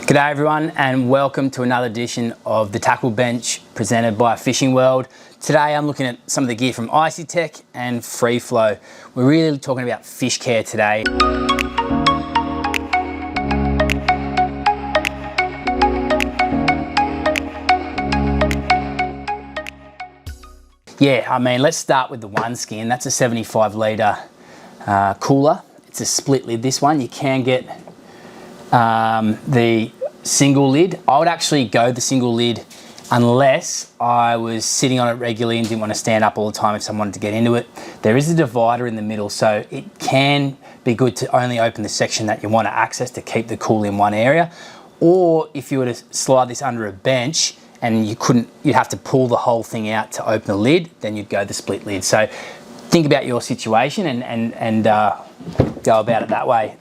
G'day everyone, and welcome to another edition of the Tackle Bench presented by Fishing World. Today I'm looking at some of the gear from Icey Tek and Freeflow. We're really talking about fish care today. Yeah, I mean, let's start with the Oneskin. That's a 75 litre cooler. It's a split lid, this one. You can get the single lid. I would actually go the single lid unless I was sitting on it regularly and didn't want to stand up all the time if someone wanted to get into it. There is a divider in the middle, so it can be good to only open the section that you want to access to keep the cool in one area. Or if you were to slide this under a bench and you'd have to pull the whole thing out to open the lid, then you'd go the split lid. So think about your situation and go about it that way.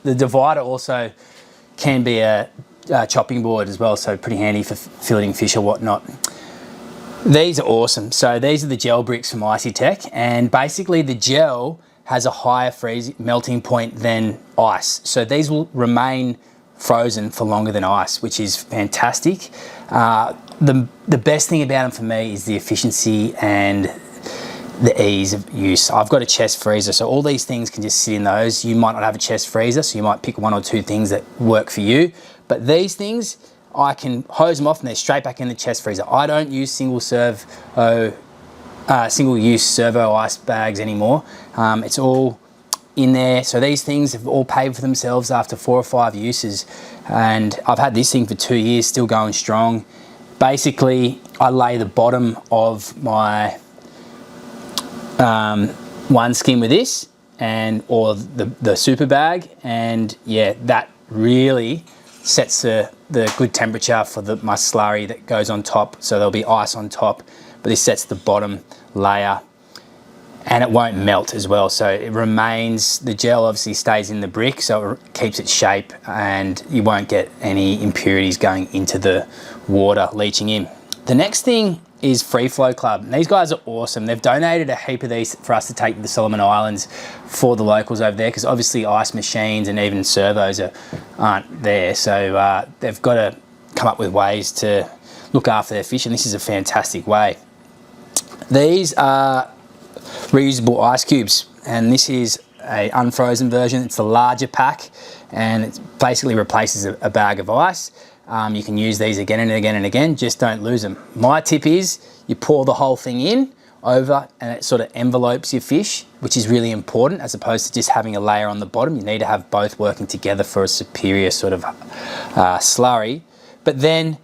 The divider also can be a chopping board as well, so pretty handy for filleting fish or whatnot. These are awesome. So these are the gel bricks from Icey Tek, and basically the gel has a higher melting point than ice. So these will remain frozen for longer than ice, which is fantastic. The best thing about them for me is the efficiency and the ease of use. I've got a chest freezer, so all these things can just sit in those. You might not have a chest freezer, so you might pick one or two things that work for you. But these things, I can hose them off and they're straight back in the chest freezer. I don't use single-use servo ice bags anymore. It's all in there. So these things have all paid for themselves after 4 or 5 uses. And I've had this thing for 2 years, still going strong. Basically, I lay the bottom of my Oneskin with this or the super bag, and yeah, that really sets the good temperature for my slurry that goes on top. So there'll be ice on top, but this sets the bottom layer and it won't melt as well. So it remains, the gel obviously stays in the brick, so it keeps its shape and you won't get any impurities going into the water leaching in. The next thing is Freeflow Club. And these guys are awesome. They've donated a heap of these for us to take to the Solomon Islands for the locals over there, because obviously ice machines and even servos aren't there. So they've got to come up with ways to look after their fish, and this is a fantastic way. These are reusable ice cubes, and this is a unfrozen version. It's the larger pack, and it basically replaces a bag of ice. You can use these again and again and again, just don't lose them. My tip is you pour the whole thing in over and it sort of envelopes your fish, which is really important as opposed to just having a layer on the bottom. You need to have both working together for a superior sort of slurry. But then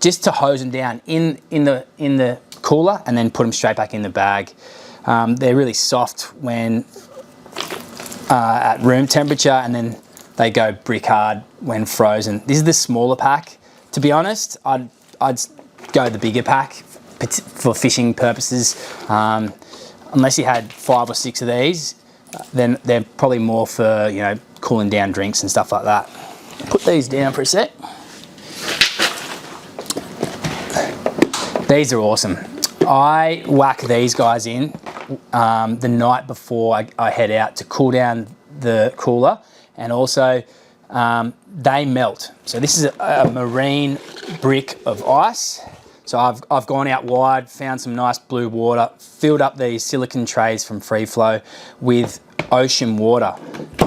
just to hose them down in the cooler and then put them straight back in the bag. They're really soft when at room temperature, and then they go brick hard when frozen. This is the smaller pack. To be honest, I'd go the bigger pack for fishing purposes. Unless you had 5 or 6 of these, then they're probably more for, you know, cooling down drinks and stuff like that. Put these down for a sec. These are awesome. I whack these guys in the night before I head out to cool down the cooler. And also they melt. So this is a marine brick of ice. So I've gone out wide, found some nice blue water, filled up these silicone trays from Freeflow with ocean water.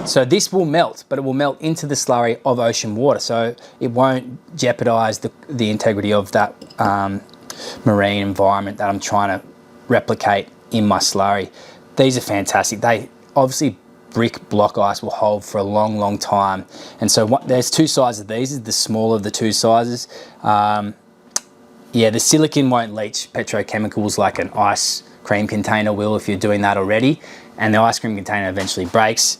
So this will melt, but it will melt into the slurry of ocean water. So it won't jeopardize the integrity of that marine environment that I'm trying to replicate in my slurry. These are fantastic. They obviously, brick block ice will hold for a long time, and so there's 2 sizes of these. This is the smaller of the 2 sizes. Yeah, the silicone won't leach petrochemicals like an ice cream container will if you're doing that already, and the ice cream container eventually breaks.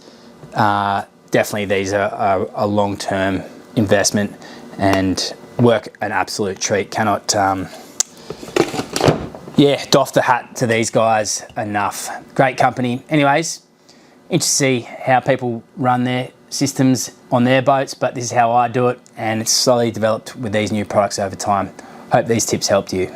Definitely these are a long-term investment and work an absolute treat. Cannot yeah, doff the hat to these guys enough. Great company. Anyways, interesting to see how people run their systems on their boats, but this is how I do it, and it's slowly developed with these new products over time. Hope these tips helped you.